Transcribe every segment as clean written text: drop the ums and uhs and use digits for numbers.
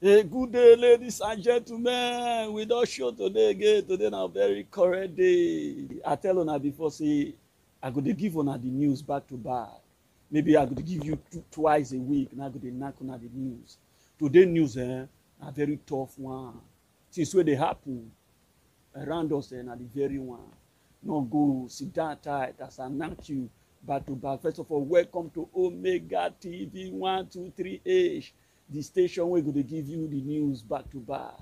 A good day, ladies and gentlemen. We don't show today again. Today na very correct day. I tell una before say I go dey give una the news back to back. Maybe I go dey give you twice a week. Now I go dey knack una the news. Today news na very tough one. Things wey dey happen around us na the very one. No go sit down tight as I knack you back to back. First of all, welcome to Omega TV 123H. The station wey go dey give you the news back to back.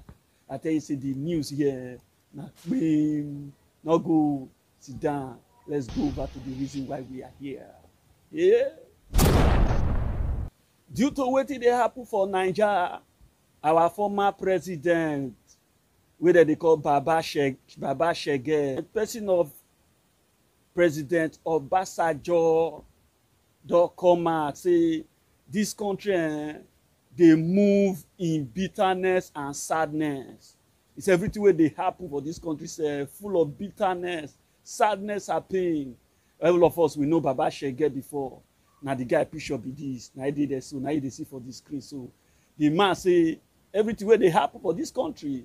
I tell you say the news here na clean. No go sit down. Let's go over to the reason why we are here. Yeah. Due to wetin dey happen for Naija, our former president wey dem dey call Baba Shege, the person of President Obasanjo don come out say this country dey move in bitterness and sadness. It's everything wey dey happen for this country full of bitterness, sadness and pain. All of us we know Baba Shege before. Na the guy picture be this. Na he dey there so. Na he dey see for the screen so. The man say everything wey dey happen for this country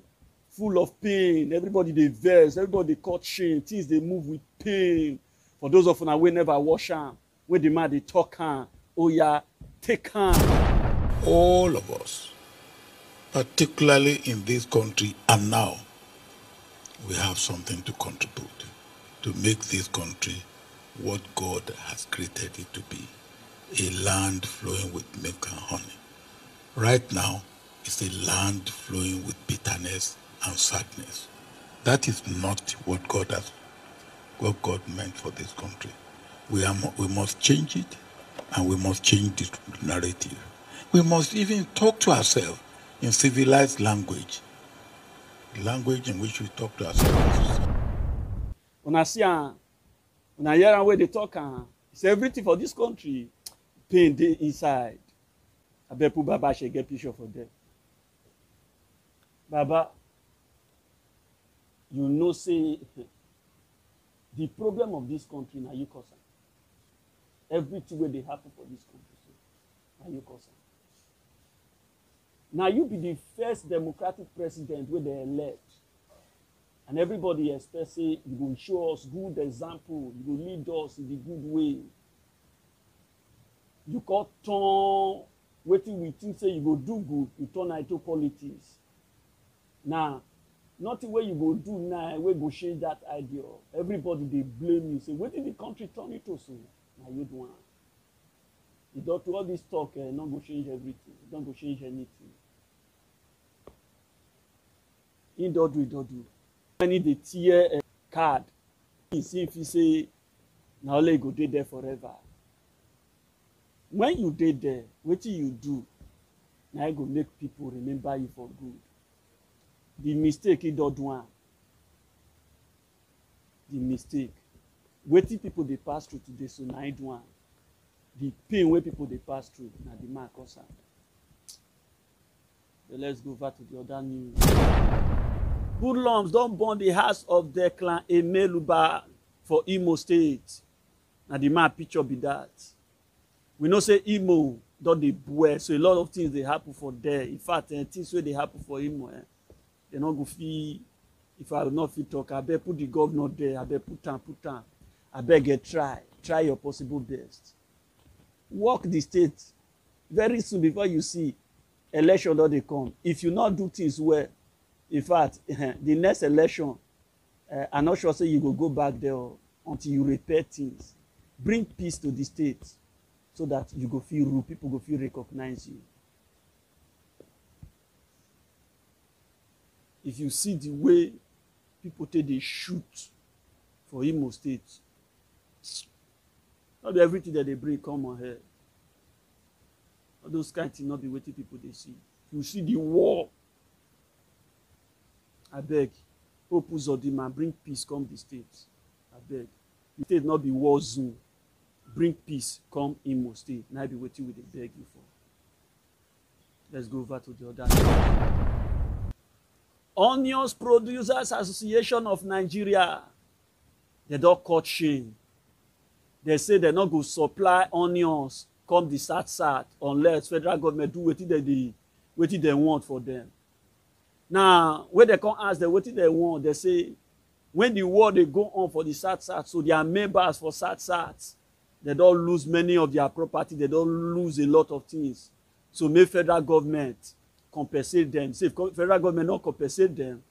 full of pain. Everybody dey vex. Everybody dey cut shame. Things dey move with pain. For those of una wey never watch am, wey the man dey talk am, oh yeah, take am. All of us, particularly in this country and now, we have something to contribute to make this country what God has created it to be, a land flowing with milk and honey. Right now, it's a land flowing with bitterness and sadness. That is not what God meant for this country. We must change it, and we must change the narrative. We must even talk to ourselves in civilized language, the language in which we talk to ourselves. Una see am, una hear am wey dey talk am. It's everything for this country. Pain dey inside. Abeg put Baba Shege picture for there. Baba, you know say the problem of this country na you cause am. Everything wey dey happen for this country so na you cause am. Now you be the first democratic president wey they elect, and everybody expect say you go show us good example, you go lead us in the good way. You can't turn wetin we think say you go do good, you turn am into politics. Now nothing wey you go do now wey go change that idea. Everybody dey blame you say wetin the country turn into so na you do am. You don't do all this talk not go change everything, don't go change anything. He don't do. When he dey tear a card, he see if he say na only go dey there forever. When you dey there, wetin you do, na go make people remember you for good. The mistake he don't do am. The mistake. Wetin people dey pass through today, so na he do am. The pain wey people dey pass through, na the man cause am. So let's go over to the other news. Hoodlums don burn the house of Declan Emeluba for Imo State. Na the man picture be that. We know say Imo don dey boil, so a lot of things dey happen for there. In fact, things wey dey happen for Imo, they no go fit. If I not fit talk, abeg put the governor there. Abeg put am. Abeg try your possible best. Work the state. Very soon before you see election don dey come. If you not do things well, in fact, the next election, I'm not sure say you go back there until you repair things. Bring peace to the state so that you go feel rule, people go feel recognize you. If you see the way people take dey shoot for Imo State, not be everything that they bring come on here. All those kind of things not be wetin people dey see. You see the war. Abeg, Hope Uzodinma, bring peace come the state. Abeg, the state not be war zone. Bring peace come Imo State. Now be wetin we dey beg you for. Let's go over to the other side. Onions Producers Association of Nigeria, they don't cut shame. They say they not go supply onions come the south unless federal government do wetin wetin dem want for them. Now when they come ask them wetin they want, they say when the war dey go on for the SAT, so their members for SAT, they don lose many of their property, they don lose a lot of things. So make federal government compensate them. Say if federal government no compensate them,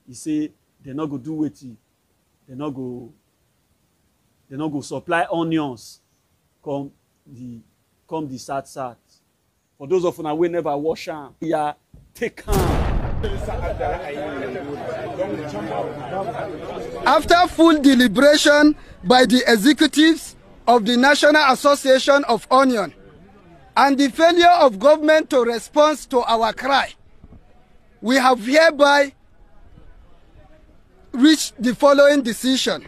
he say they no go do wetin, they no go supply onions come the SAT. For those of una wey never wash am, yeah, take am. After full deliberation by the executives of the National Association of Onion and the failure of government to respond to our cry, we have hereby reached the following decision.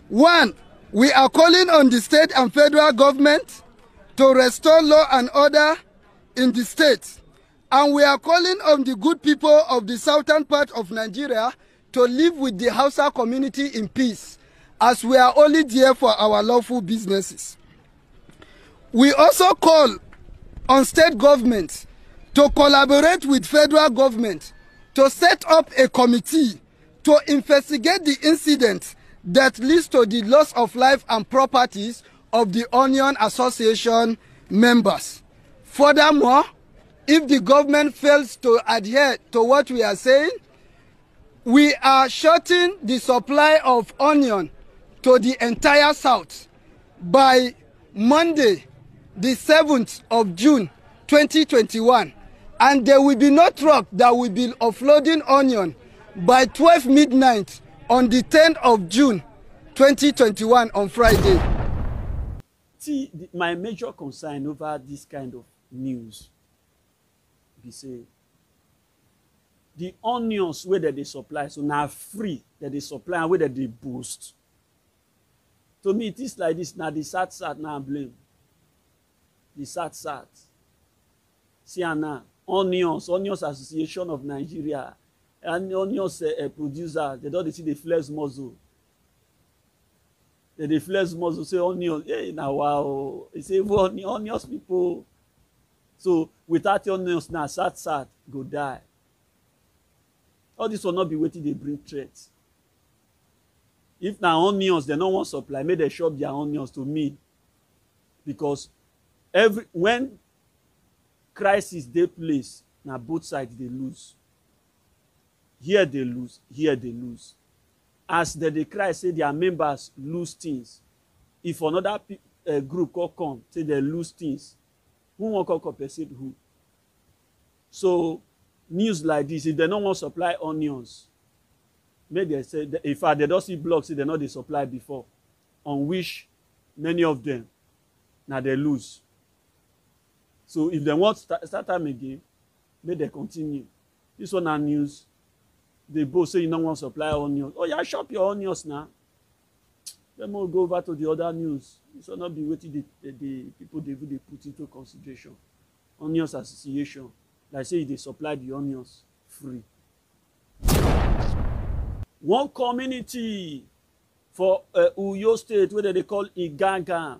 1. We are calling on the state and federal government to restore law and order in the state. And we are calling on the good people of the southern part of Nigeria to live with the Hausa community in peace, as we are only there for our lawful businesses. We also call on state governments to collaborate with federal government to set up a committee to investigate the incident that leads to the loss of life and properties of the Onion Association members. Furthermore, if the government fails to adhere to what we are saying, we are shutting the supply of onion to the entire South by Monday, the 7th of June, 2021. And there will be no truck that will be offloading onion by 12 midnight on the 10th of June, 2021 on Friday. See, my major concern over this kind of news, be say, the onions where they supply, so now free that they supply and where they boost. To me, it is like this. Now the SAT now blame. The SAT. See now, Onions Association of Nigeria, and onions producer, they don't see the flex muzzle. They flex muzzle say onions. Hey, now wow. They say onions people. So without the onions now, SAT go die. All this will not be waiting, they bring threats. If now onions, they don't want supply, may they shop their onions to me. Because when crisis they place, now both sides they lose. Here they lose, here they lose. As they cry, say their members lose things. If another group come, say they lose things, who won't compensate who? So news like this, if they don't want supply onions, maybe they say, in fact, they don't see blocks, say they know they supply before, on which many of them, now they lose. So if they want start time again, may they continue. This one are news. They both say you don't want supply onions. Oh yeah, shop your onions now. Then we'll go over to the other news. This will not be waiting the people they put into consideration. Onions Association. Like say they supply the onions free. One community for Uyo State, where they call Iganga,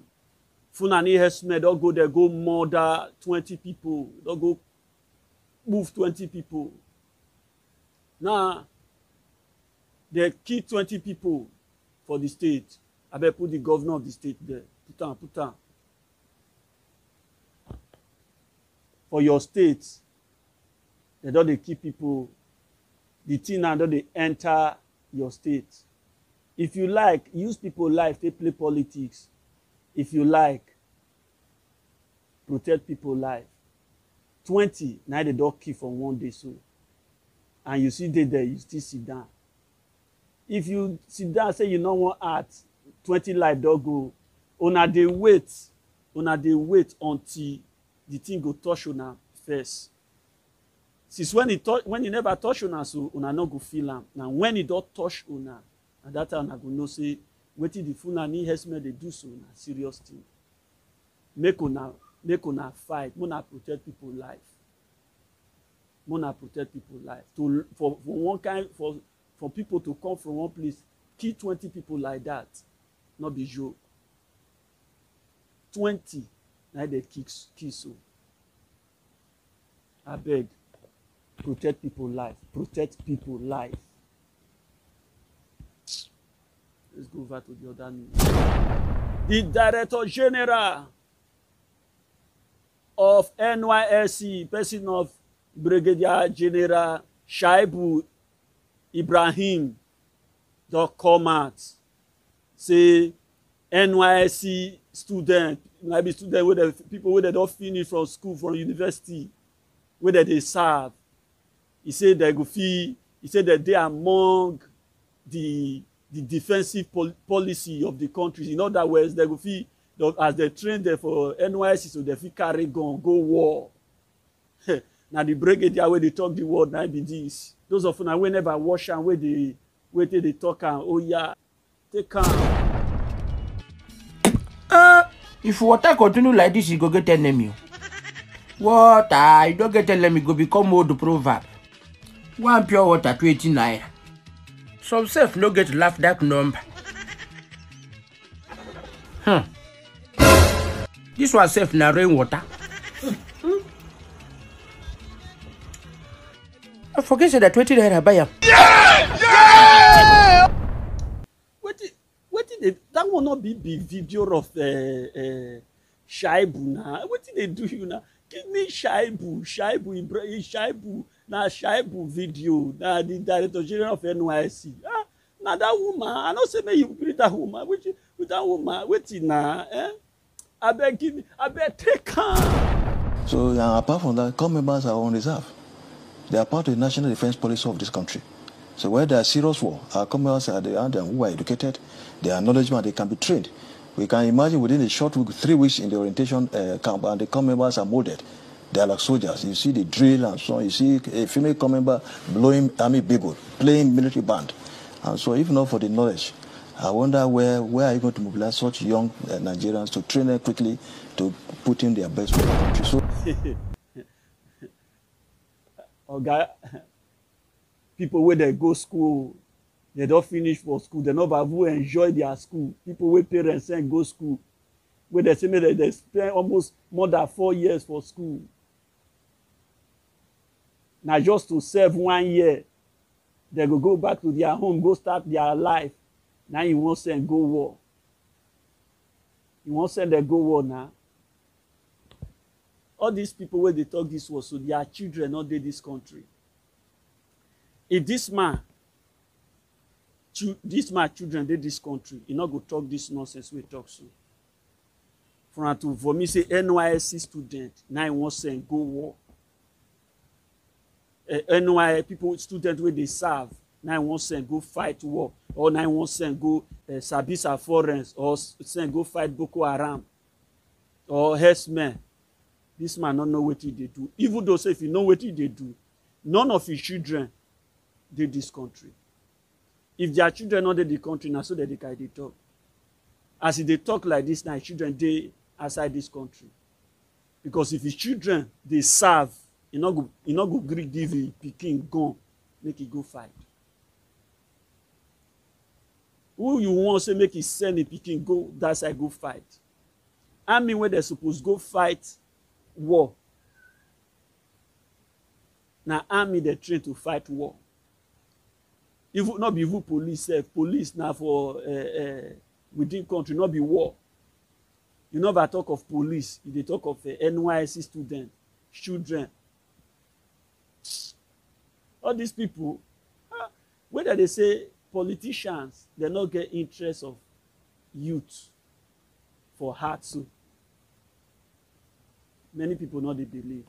Funani Hesme, don't go there, go murder 20 people. Don't go move 20 people. Now, they kill 20 people for the state. I better put the governor of the state there. Put on. For your state, they don't keep people. The thing now don't they enter your state. If you like, use people life, they play politics. If you like, protect people life. 20, now they don't kill for one day so. And you see they there, you still sit down. If you sit down, say you don't want art, 20 life don't go. Una they wait until the thing go touch una first. Since when it never touch una, so una not go feel am. Now when it don't touch una, at that time una go know say wetin the Fulani herdsmen they do so na serious thing. Make una fight, muna protect people life. Muna protect people life. For one kind for people to come from one place, kill 20 people like that, not be joke. 20, now they kill so. I beg. Protect people life. Protect people life. Let's go over to the other news. The Director General of NYSC, person of Brigadier General Shaibu Ibrahim, don't come out. Say NYSC student, maybe student with the people where they don't finish from school, from university, where they serve. He said they go fee. He said that they are among the defensive policy of the country. In other words, they go fee as they train there for NYSC, so they feel carry gun, go war. Now the brigadier where they talk the word, now be this. Those of them we never wash and where they talk and oh yeah, take am. If water continue like this, you go get enemy. Water, you don't get enemy, go become old proverb. One pure water, 20 naira. Some self no get laugh that number. This one self na rainwater. I forget say that 20 naira buy am. That will not be big video of Shaibu now. What did they do you now? Give me Shaibu Ibrahim, Shaibu video. Now the Director General of NYSC. Now that woman, I don't say me you greet that woman. With that woman, waiting now. I beg take her. So apart from that, corps members are on reserve. They are part of the national defense policy of this country. So where there are serious war, our corps members are the and who are educated, they are knowledgeable, they can be trained. We can imagine within a short week, 3 weeks in the orientation camp, and the corps members are molded. They are like soldiers. You see the drill and so on. You see a female corps member blowing army bugle, playing military band. And so if not for the knowledge, I wonder where are you going to mobilize such young Nigerians to train them quickly to put in their best for the country. So, okay. People where they go school, they don't finish for school, they never enjoy their school. People where parents send go school, where they say they spend almost more than 4 years for school. Now just to serve 1 year, they go back to their home, go start their life. Now you won't send go war. You won't send them go war now. All these people where they talk this war, so their children not in this country. If this man children dey this country, he not go talk this nonsense we talk so. For me say NYSC student, now he won't send go war. NYSC people, student where they serve, now he won't send go fight war, or now he won't send go Sabisa Forens, or send go fight Boko Haram, or herdsmen. This man don't know what they do. Even though say if you know what they do, none of his children did this country. If their children not in the country, now so that they can talk. As if they talk like this, now children they outside this country. Because if his children they serve, you not go greet give a pikin gun, make it go fight. Who you want say make it send a pikin go that side go fight? Army where they supposed go fight war. Now army they train to fight war. Even not be even police, police now for within country, not be war. You never talk of police, you talk of NYSC student, children. All these people, whether they say politicians, they not get interest of youth for heart so. Many people not they believe.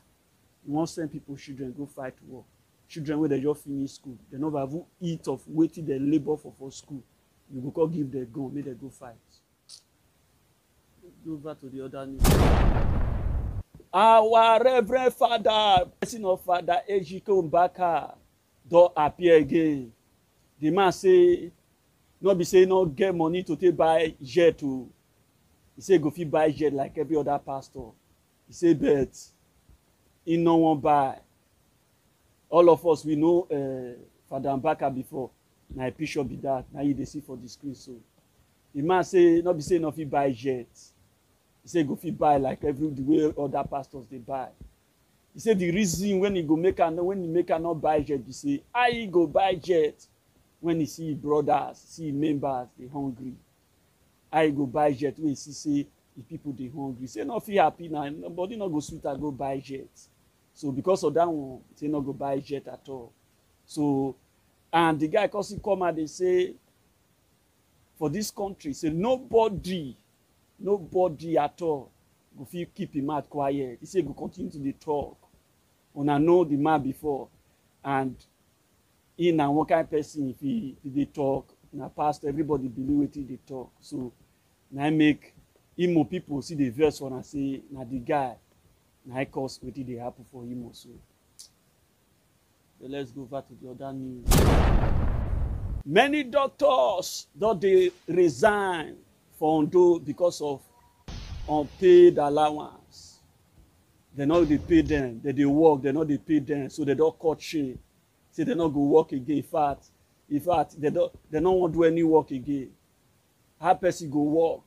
You want send people, children, go fight war. Children where they just finish school, they never even eat of waiting their labor for school. You go call give them gun, make them go fight. Go over to the other news. Our Reverend Father, person of Father Ejike Mbaka, don't appear again. The man say, not be say no get money to take buy jet to. He say go fit buy jet like every other pastor. He say bet he no one buy. All of us we know Father Mbaka before. Now a picture be that. Now you dey see for the screen so. The man say not be say no fit buy jet. He say go fit buy like every the way other pastors they buy. He said the reason when he make not buy jet, he say, how he go buy jet when he see brothers, see members, they hungry. How he go buy jet when he see the people they hungry. Say not feel happy now, nobody not go sweet and go buy jet. So because of that one, say not go buy jet at all. So, and the guy cause he come and they say, for this country, say nobody at all go feel keep him mouth quiet. He say go continue to dey talk. Una know the man before, and he na one kind person if they talk, na past everybody believe wetin they talk. So na make Imo people see the verse one and say na the guy na cause wetin dey happen for Imo. So let's go over to the other news. Many doctors don dey resign for Ondo because of unpaid allowance. They no dey pay them. They dey work. They no dey pay them. So they don cut shame. Say they no go work again. In fact, they no wan do any work again. How person go work?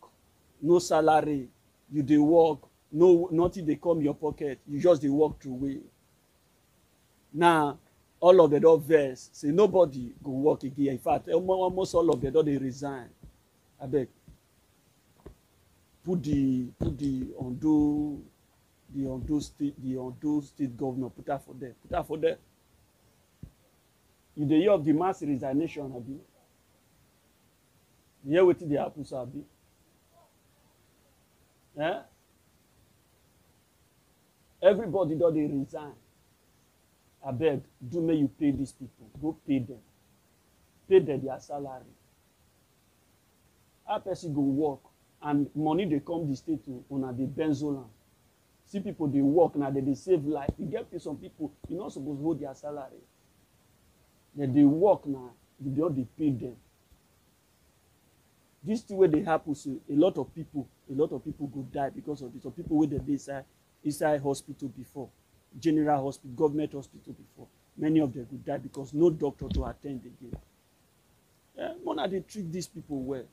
No salary. You dey work. No, nothing dey come your pocket. You just dey work through way. Now, all of them don vex. Say nobody go work again. In fact, almost all of them don dey resign. Abeg, put the Ondo state governor, put her for there. Put her for there. You dey hear of the mass resignation, abi? You hear wetin dey happen, so abi? Everybody don dey resign. Abeg, do make you pay these people. Go pay them. Pay them their salary. How person go work and money dey come the state to una dey benzola. See people dey work now, they save life. You get some people, you not supposed to hold their salary. They work now, you don't pay them. This thing where they happen, so a lot of people go die because of this. Some people where they inside hospital before, general hospital, government hospital before. Many of them could die because no doctor to attend again. Mona they treat these people well.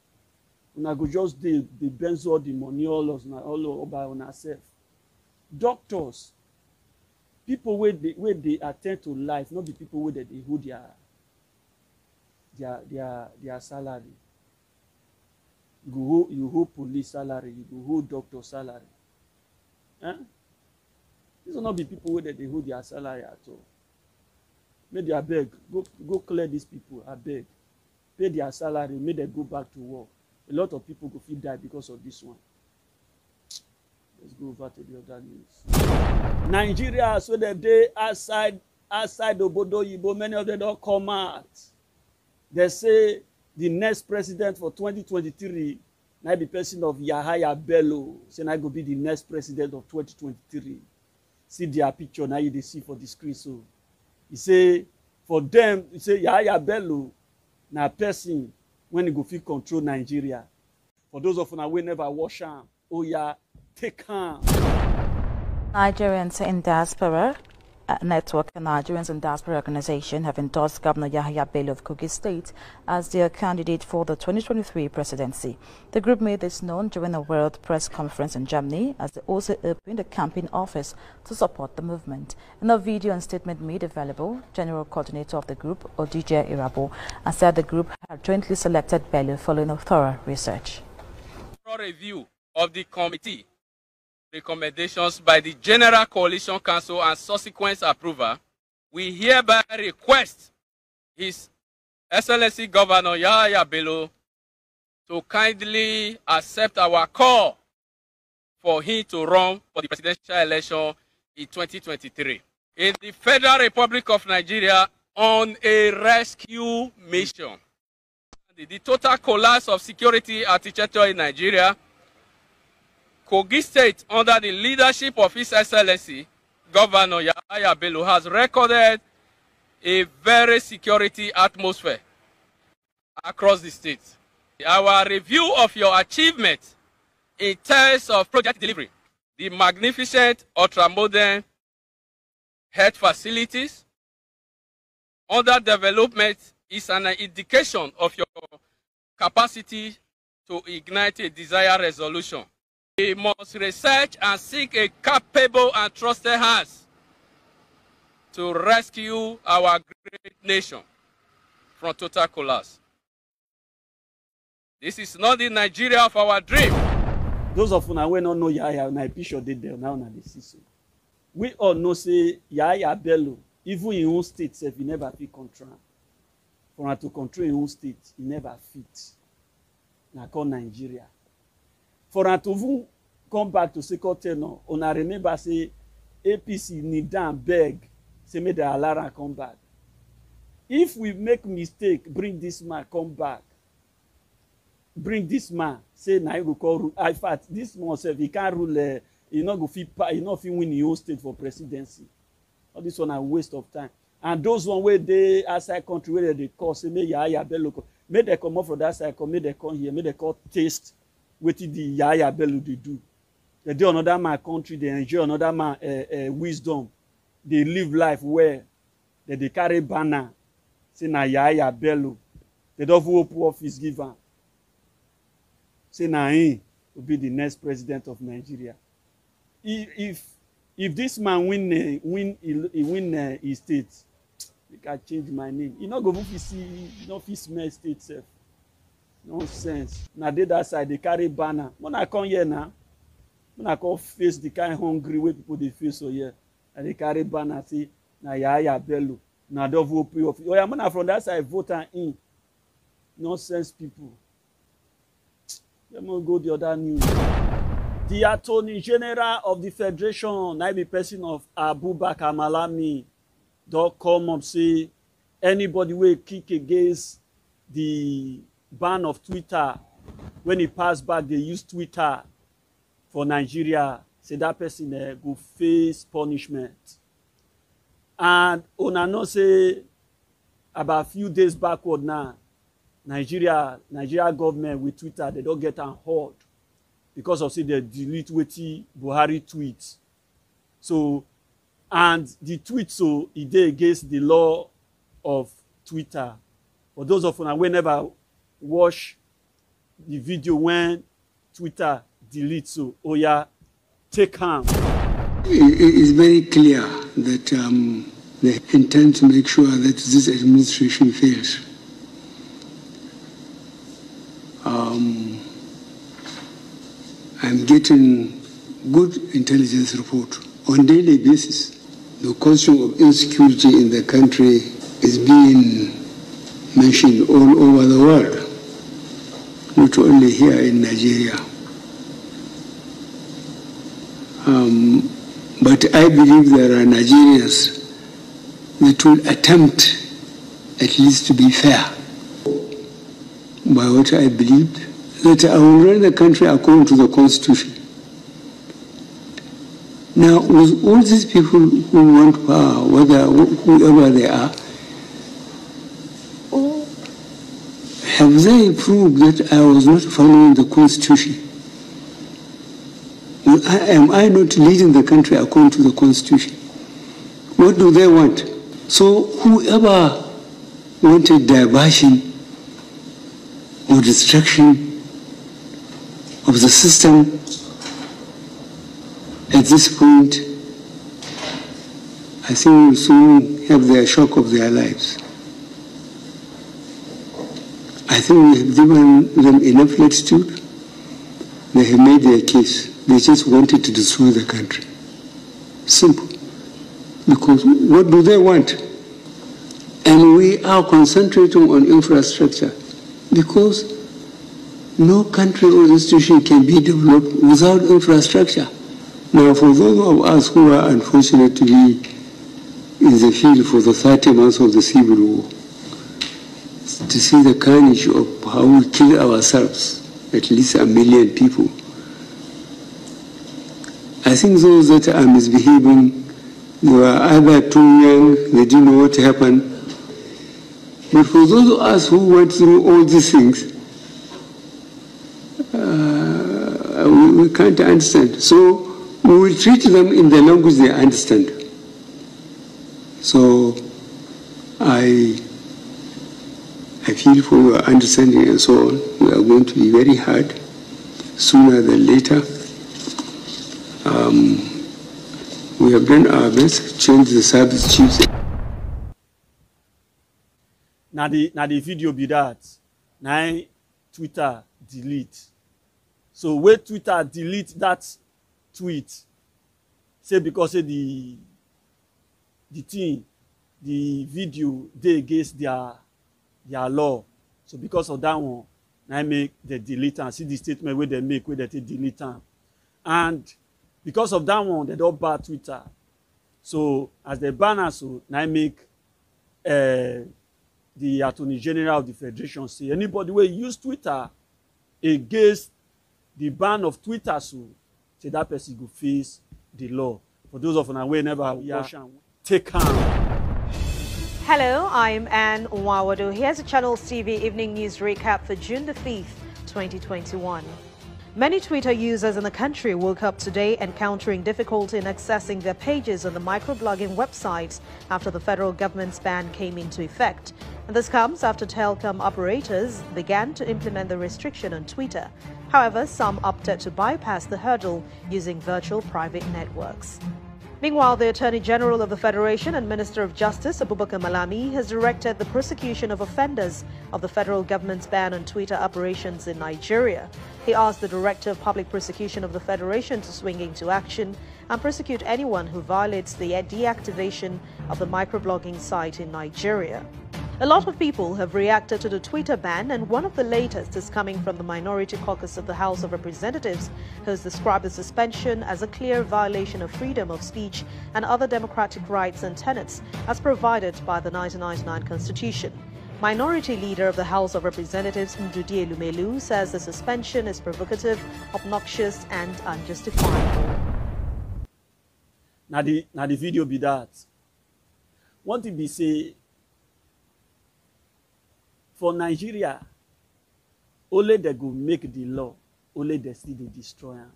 Una go just they benzo all the money all by on ourselves. Doctors, people where they attend to life, not the people where they hold their salary. You hold police salary, you go hold doctor salary. These will not be people where they hold their salary at all. Maybe I beg, go clear these people, I beg. Pay their salary, make them go back to work. A lot of people go feel die because of this one. Let's go over to the other news. Nigeria, so the day outside Obodo Yibo, many of them don't come out. They say the next president for 2023 now be person of Yahaya Bello. Say now go be the next president of 2023. See their picture now you they see for the screen. So he say for them, he say Yahaya Bello na person when he go fit control Nigeria. For those of una we never wash am, oh yeah, take am. Nigerians in diaspora network, a Nigerians in diaspora organization, have endorsed Governor Yahaya Bello of Kogi State as their candidate for the 2023 presidency. The group made this known during a World Press Conference in Germany, as they also opened a campaign office to support the movement. In a video and statement made available, General Coordinator of the group, Odije Irabo, said the group had jointly selected Bello following a thorough research. Review of the committee recommendations by the General Coalition Council and subsequent approval, we hereby request His Excellency Governor Yahaya Bello to kindly accept our call for him to run for the presidential election in 2023. In the Federal Republic of Nigeria on a rescue mission. The total collapse of security architecture in Nigeria, Kogi State, under the leadership of His Excellency Governor Yahaya Bello, has recorded a very security atmosphere across the state. Our review of your achievements in terms of project delivery, the magnificent ultra-modern health facilities under development is an indication of your capacity to ignite a desired resolution. We must research and seek a capable and trusted hands to rescue our great nation from total collapse. This is not the Nigeria of our dream. Those of una wey no know Yahaya, na picture dey there, now na dey see so. We all know say Yahaya Bello, even in own state sef, he never fit control. For una to control im own state, he never fit. Na called Nigeria. For una to even come back to second tenure, una remember say APC kneel down beg say make dem allow am come back. If we make mistake, bring this man come back. Bring this man, say na he go call rule. In fact, this man sef, he can't rule. He not go fit. He not fit win his own state for presidency. All this one a waste of time. And those one where they outside country where they call say make Yahaya Bello, make they come up from that side, come make they come here, make they call taste wetin the Yahaya Bello they do. They do another man country, they enjoy another man wisdom. They live life where they carry banner, say na Yahaya Bello. They don't open office give am. Say na him will be the next president of Nigeria. If this man win his state, we can change my name. He not go fit see, he not fit smell state self. Nonsense. Na dey that side they carry banner. When I come here now, when I come face the kind of hungry way people they face so here, and they carry banner say na Yahaya Bello. Na don't vote office. Oh yeah, man from that side vote am in. Nonsense people. Let me go the other news. The Attorney General of the Federation, na be person of Abubakar Malami, don't come up say anybody will kick against the ban of Twitter. When he pass back, they use Twitter for Nigeria. Say that person go face punishment. And una know say about a few days backward now, Nigeria government with Twitter, they don't get on hold because of say they delete wetin Buhari tweets. So, and the tweet so it dey against the law of Twitter. For those of una wey never watch the video when Twitter delete so, oh yeah, take am. It is very clear that they intend to make sure that this administration fails. I'm getting good intelligence report on daily basis. The question of insecurity in the country is being mentioned all over the world, not only here in Nigeria. But I believe there are Nigerians that will attempt at least to be fair. By what I believed, that I will run the country according to the Constitution. Now, with all these people who want power, whoever they are, have they proved that I was not following the Constitution? Am I not leading the country according to the Constitution? What do they want? So whoever wanted diversion or destruction of the system at this point, I think will soon have their shock of their lives. I think we have given them enough latitude. They have made their case. They just wanted to destroy the country. Simple. Because what do they want? And we are concentrating on infrastructure because no country or institution can be developed without infrastructure. Now, for those of us who are unfortunate to be in the field for the 30 months of the Civil War, to see the carnage of how we kill ourselves, at least 1 million people, I think those that are misbehaving, they were either too young, they didn't know what happened. But for those of us who went through all these things, we can't understand. So we will treat them in the language they understand. So I feel for your understanding and so on. We are going to be very hard sooner than later. We have done our best to change the service chiefs. Now the video be that. Now Twitter delete. So when Twitter delete that tweet, say because say the video they against their law. So because of that one, I make the delete and see the statement where they make where they delete them. And because of that one, they don't ban Twitter. So as they ban us, so I make the Attorney General of the Federation say anybody will use Twitter against the ban of Twitter, so say that person go face the law. For those of us who never watch and take harm. Hello, I'm Anne Nwawado. Here's a Channels TV Evening News recap for June the 5th, 2021. Many Twitter users in the country woke up today encountering difficulty in accessing their pages on the microblogging websites after the federal government's ban came into effect. And this comes after telecom operators began to implement the restriction on Twitter. However, some opted to bypass the hurdle using virtual private networks. Meanwhile, the Attorney General of the Federation and Minister of Justice, Abubakar Malami, has directed the prosecution of offenders of the federal government's ban on Twitter operations in Nigeria. He asked the Director of Public Prosecution of the Federation to swing into action and prosecute anyone who violates the deactivation of the microblogging site in Nigeria. A lot of people have reacted to the Twitter ban, and one of the latest is coming from the Minority Caucus of the House of Representatives, who has described the suspension as a clear violation of freedom of speech and other democratic rights and tenets as provided by the 1999 Constitution. Minority Leader of the House of Representatives, Ndudi Elumelu, says the suspension is provocative, obnoxious and unjustifiable. Now the video be that. One thing be say, for Nigeria, only they go make the law, only they see the destroyer.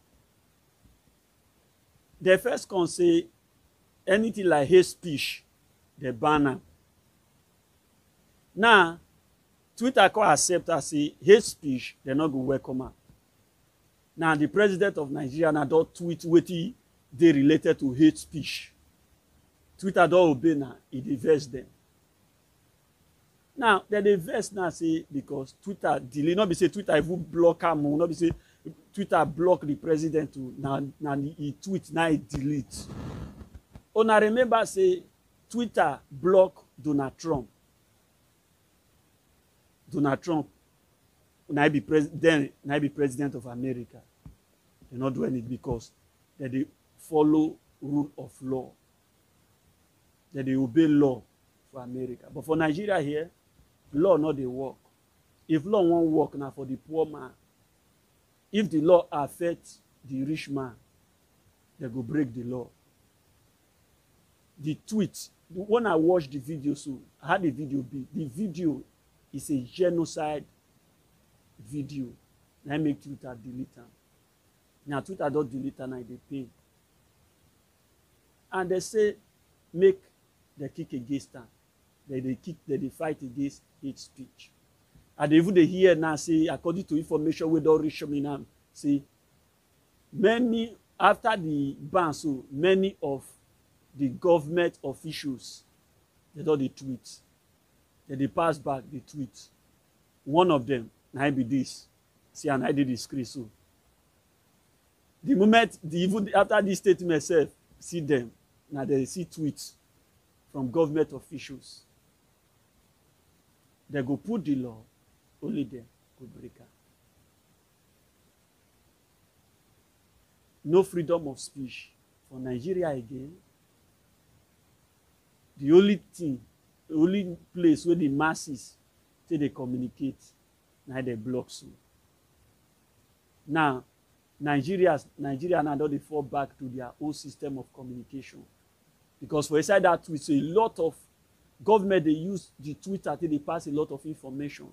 They first can say anything like hate speech, they ban them. Now, Twitter can accept as say hate speech, they not go welcome am. Now, the president of Nigeria now don't tweet wetin they related to hate speech. Twitter don't obey now, it diverts them. Now, they verse now say because Twitter delete, not be say Twitter even block am, not be say Twitter block the president to now he tweet now he delete. Una remember say Twitter block Donald Trump. Donald Trump now be president of America. They not doing it because they follow rule of law. They obey law for America. But for Nigeria here, law not dey work. If law won't work now for the poor man, if the law affects the rich man, they go break the law. The tweet, when I watched the video, so how the video be? The video is a genocide video. Now I make Twitter delete them. Now Twitter don't delete and I they pay. And they say make the kick against them. They fight against hate speech. And even they hear now say, according to information we don't reach me now, say many after the ban, so many of the government officials they don't tweet. They pass back the tweet. One of them, now be this. See, and I did this screen so. The moment even after this statement itself, see them, now they see tweets from government officials. They go put the law, only them go break it. No freedom of speech for Nigeria again. The only thing, the only place where the masses say they communicate, now they block so. Now, Nigeria now don't they fall back to their old system of communication. Because for inside that tweet, so a lot of government, they use the Twitter till they pass a lot of information.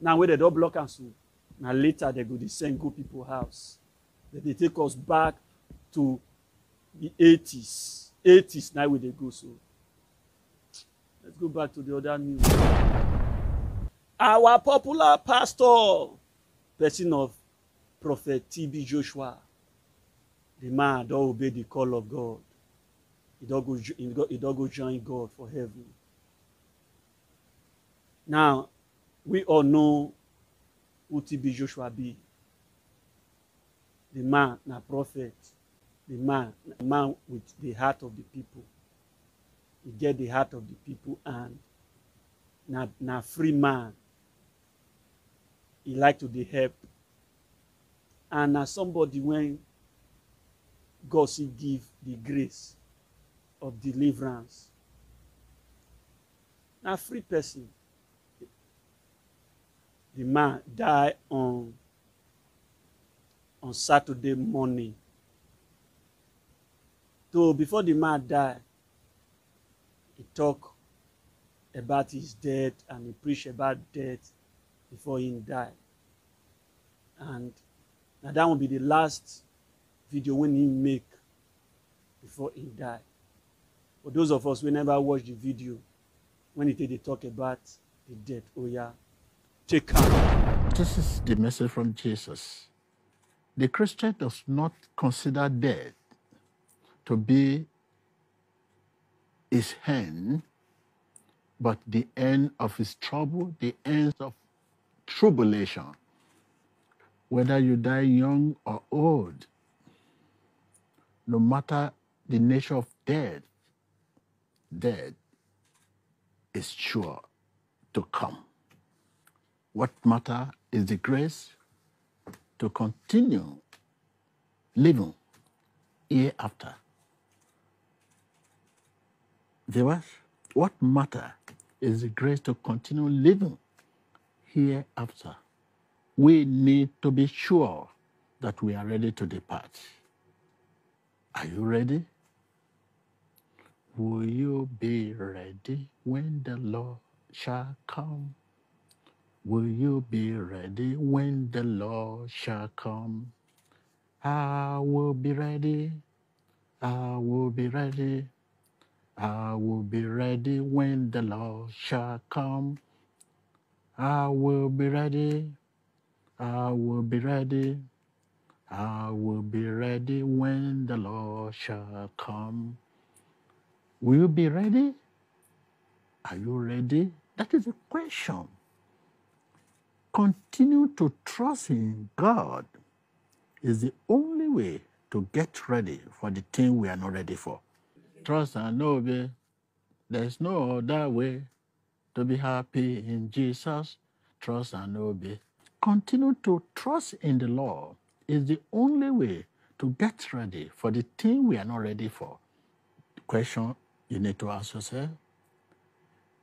Now when they don't block us, so now later they go to send go people house. They take us back to the 80s. 80s now where they go so. Let's go back to the other news. Our popular pastor, person of Prophet T.B. Joshua, the man don't obey the call of God. he don't go join God for heaven. Now, we all know who TB Joshua be. The man, na prophet. The man with the heart of the people. He get the heart of the people and na free man. He like to dey help. And na somebody when God see give the grace of deliverance. Na free person. The man die on Saturday morning. So before the man die, he talk about his death and he preach about death before he die. And now that will be the last video when he make before he die. For those of us who never watch the video, when they talk about the death, oh yeah, take care. This is the message from Jesus. The Christian does not consider death to be his end, but the end of his trouble, the end of tribulation. Whether you die young or old, no matter the nature of death, death is sure to come. What matter is the grace to continue living hereafter. Viewers, what matter is the grace to continue living hereafter. We need to be sure that we are ready to depart. Are you ready? Will you be ready when the Lord shall come? Will you be ready when the Lord shall come? I will be ready. I will be ready. I will be ready when the Lord shall come. I will be ready. I will be ready. I will be ready when the Lord shall come. Will you be ready? Are you ready? That is the question. Continue to trust in God is the only way to get ready for the thing we are not ready for. Trust and obey. There's no other way to be happy in Jesus. Trust and obey. Continue to trust in the Lord is the only way to get ready for the thing we are not ready for. The question you need to ask yourself,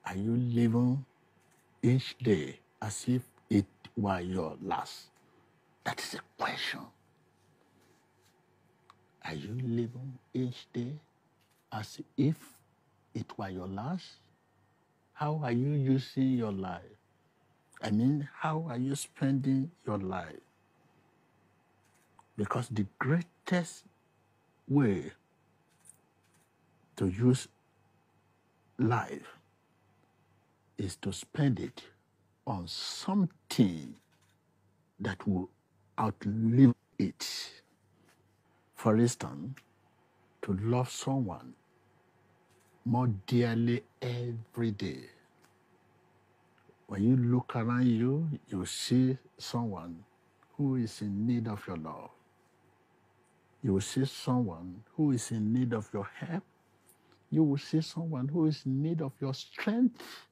are you living each day as if it were your last? That is the question. Are you living each day as if it were your last? How are you using your life? I mean, how are you spending your life? Because the greatest way to use life is to spend it on something that will outlive it. For instance, to love someone more dearly every day. When you look around you, you see someone who is in need of your love. You will see someone who is in need of your help. You will see someone who is in need of your strength.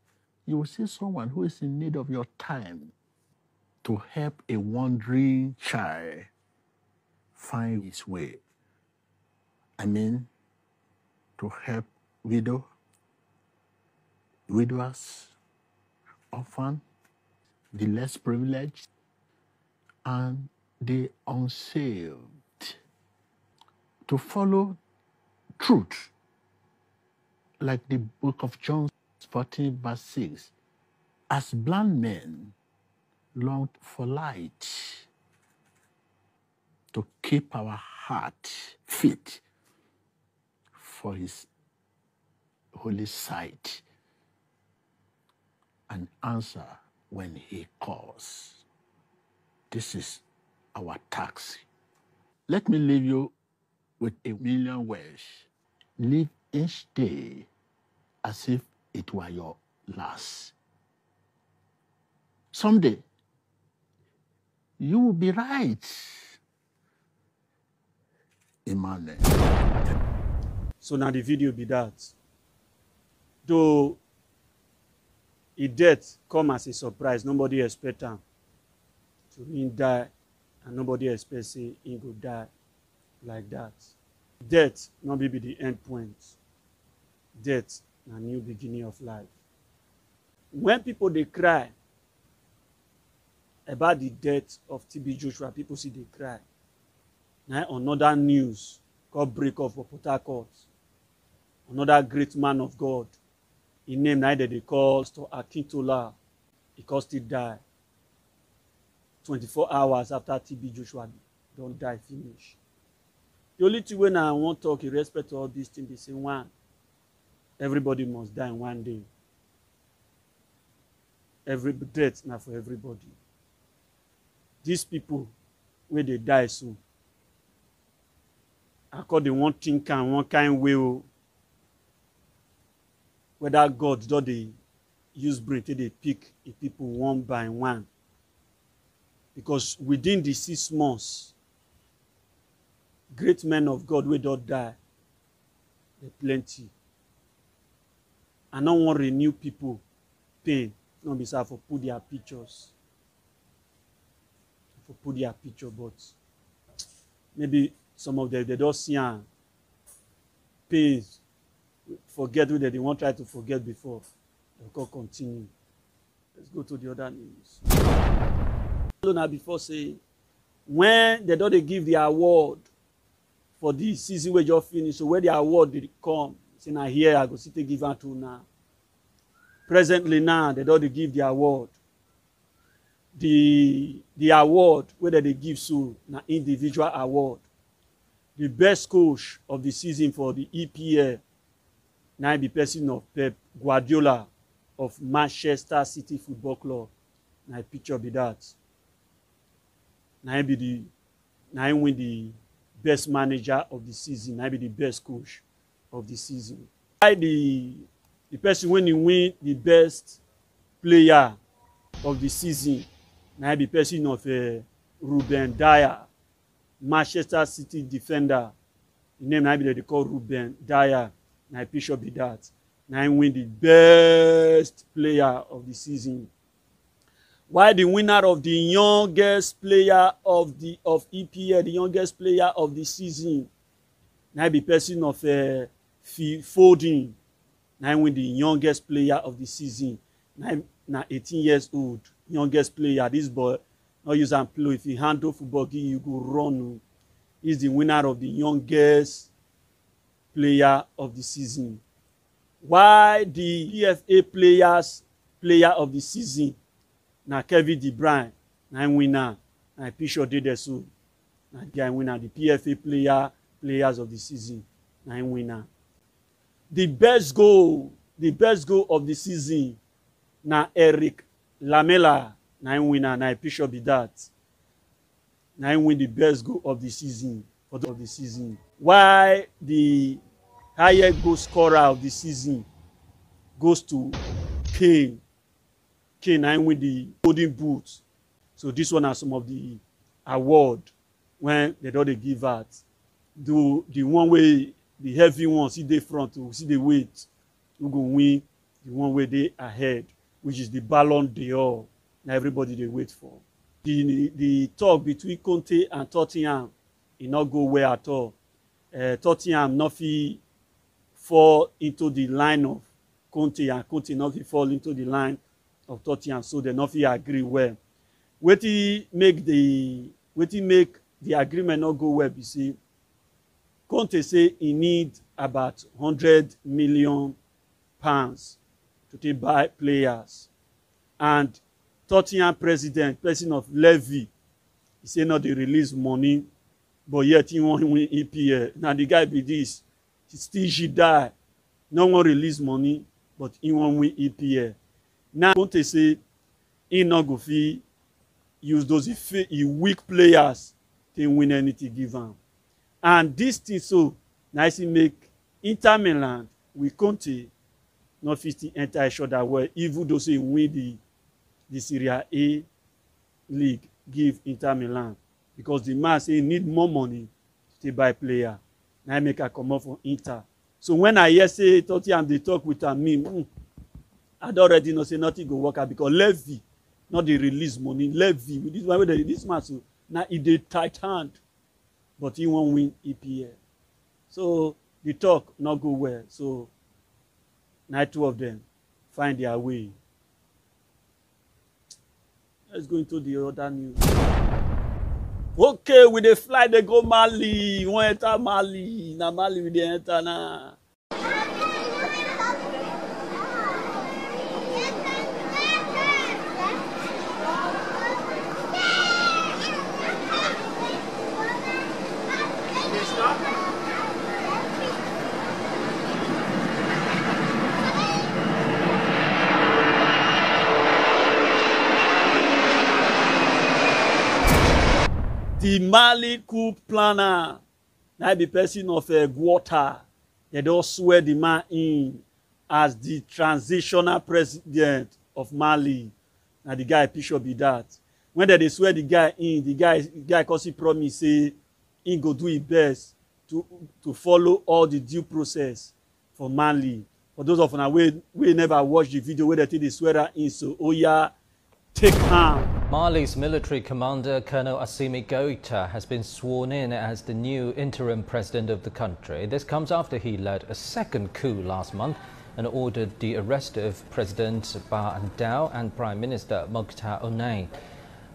You will see someone who is in need of your time to help a wandering child find his way. I mean, to help widowers, orphans, the less privileged, and the unsaved. To follow truth, like the book of John 14, verse 6. As blind men long for light, to keep our heart fit for his holy sight and answer when he calls. This is our task. Let me leave you with a million words. Live each day as if it were your last. Someday, you will be right, Emmanuel. So now the video be that. Though his death come as a surprise, nobody expect him to him die, and nobody expect say he go die like that. Death not be the end point. Death a new beginning of life. When people they cry about the death of TB Joshua, people see they cry. Now another news called break off for Port Harcourt. Another great man of God. His name now that they call Akintola. He caused still die. 24 hours after TB Joshua don't die finish. The only thing when I want to talk in respect to all these things, they say one, everybody must die in one day. Every death now for everybody. These people, when they die soon, according one thing and one kind way, whether God do they use brain till they pick the people one by one. Because within the 6 months, great men of God will not die. There plenty. I don't want to renew people pain. Not be sad for put their pictures. For put their picture, but maybe some of them they don't see pains. Forget what they won't try to forget before. They'll continue. Let's go to the other news. Now before say when they don't give the award for the season where you finish, so where the award did come, say now here I go see to give to now. Presently now they don't give the award. The award whether they give so na individual award. The best coach of the season for the EPL now the person of Pep Guardiola of Manchester City Football Club. Now picture be that. Now be win the best manager of the season. Now be the best coach of the season. The person when he win the best player of the season. Now the person of Ruben Dyer, Manchester City defender. The name now be they call Ruben Dyer. Now picture be that. Now win the best player of the season. Why the winner of the youngest player of EPL, the youngest player of the season, now be person of Foden. Now win the youngest player of the season. Now 18 years old, youngest player. This boy, not use and play. If he handle football, you go run. He's the winner of the youngest player of the season. Why the EFA player of the season? Now Kevin De Bruyne, now winner. Now picture did the so. Now guy winner, the PFA players of the season. Now winner. The best goal of the season. Now Eric Lamela, now winner. Now picture be that. Now win the best goal of the season of the season. Why the highest goal scorer of the season goes to Kane. Kane now win the Golden Boot. So this one are some of the award when they don't give out. The one way the heavy one see the front to see the weight, who go win the one way they ahead, which is the Ballon d'Or. Now everybody they wait for. The talk between Conte and Tottenham, it not go well at all. Tottenham not fall into the line of Conte, and Conte not fall into the line of Tottenham, so they not agree well. Wetin make the agreement not go well? You see, Conte say he need about £100 million to take buy players, and Tottenham person of Levy, he say no they release money, but yet he won't win EPL. Now the guy be this, he still she die, no one release money, but he won't win EPL. Now Conte say he not go fit use those weak players to win anything given. And this thing so nicely make Inter Milan with Conte not fit enter each other well, even though say win the Serie A league, give Inter Milan, because the man say he need more money to buy player. Now I make a come up for Inter. So when I hear say Tottenham they talk with me, I don't already know say nothing go work out, because Levy not the release money. Levy with this one, this man, so now he dey tight hand, but he won't win EPL. So the talk not go well. So now two of them find their way. Let's go into the other news. Okay, with the fly they go Mali. You want enter Mali? Na Mali with the enter now. The Mali coup planner, now the person of Guatta, they don't swear the man in as the transitional president of Mali. Now the guy picture be that. When they swear the guy in, the guy cause he promise say he go do his best to follow all the due process for Mali. For those of us we never watch the video where they swear in, so oh yeah, take harm. Mali's military commander, Colonel Assimi Goïta, has been sworn in as the new interim president of the country. This comes after he led a second coup last month and ordered the arrest of President Ba Ndao and Prime Minister Mokhtar Ould.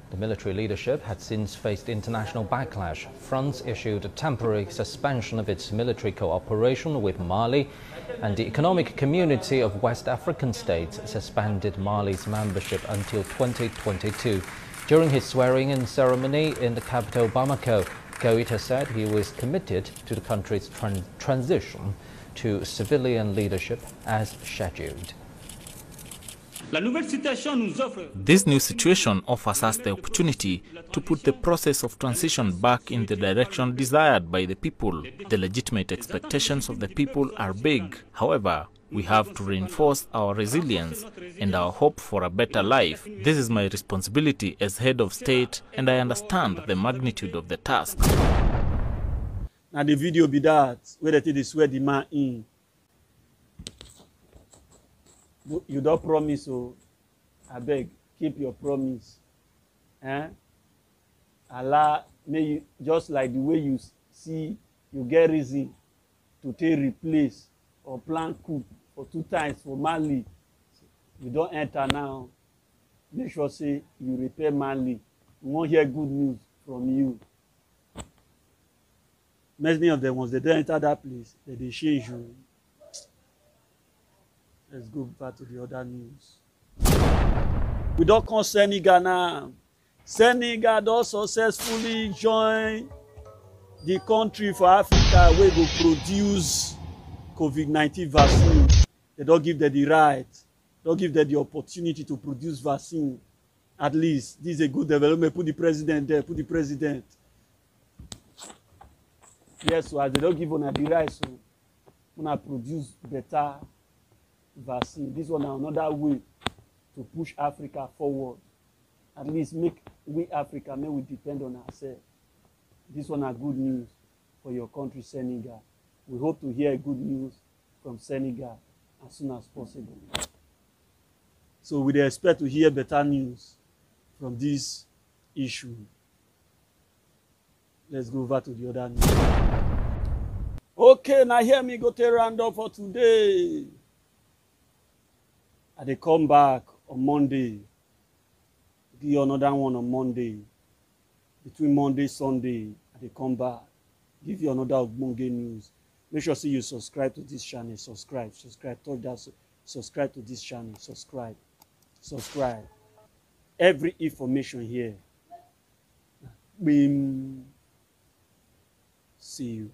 The military leadership had since faced international backlash. France issued a temporary suspension of its military cooperation with Mali, and the Economic Community of West African States suspended Mali's membership until 2022. During his swearing-in ceremony in the capital Bamako, Goïta said he was committed to the country's transition to civilian leadership as scheduled. This new situation offers us the opportunity to put the process of transition back in the direction desired by the people. The legitimate expectations of the people are big. However, we have to reinforce our resilience and our hope for a better life. This is my responsibility as head of state, and I understand the magnitude of the task. Now the video be that, where they swear the man in. You don't promise, so I beg, keep your promise. Allah, may you, just like the way you see, you get reason to take replace or plan coup for 2 times for Mali. You don't enter now. Make sure say you repair Mali. We won't hear good news from you. Many of them, once they don't enter that place, they change you. Let's go back to the other news. We don't call Senegal now. Senegal does successfully join the country for Africa where they produce COVID-19 vaccine. They don't give them the right. Don't give them the opportunity to produce vaccine. At least this is a good development. Put the president there. Put the president. Yes, so as they don't give on the right, so when produce better vaccine. This one is another way to push Africa forward. At least make we Africa, may we depend on ourselves. This one is good news for your country, Senegal. We hope to hear good news from Senegal as soon as possible. So we expect to hear better news from this issue. Let's go over to the other news. Okay, now hear me go to round up for today. I dey come back on Monday. Give you another one on Monday. Between Monday, Sunday, I dey come back. Give you another Ogbonge news. Make sure you subscribe to this channel. Subscribe. Touch that. Subscribe to this channel. Subscribe. Every information here. Boom. See you.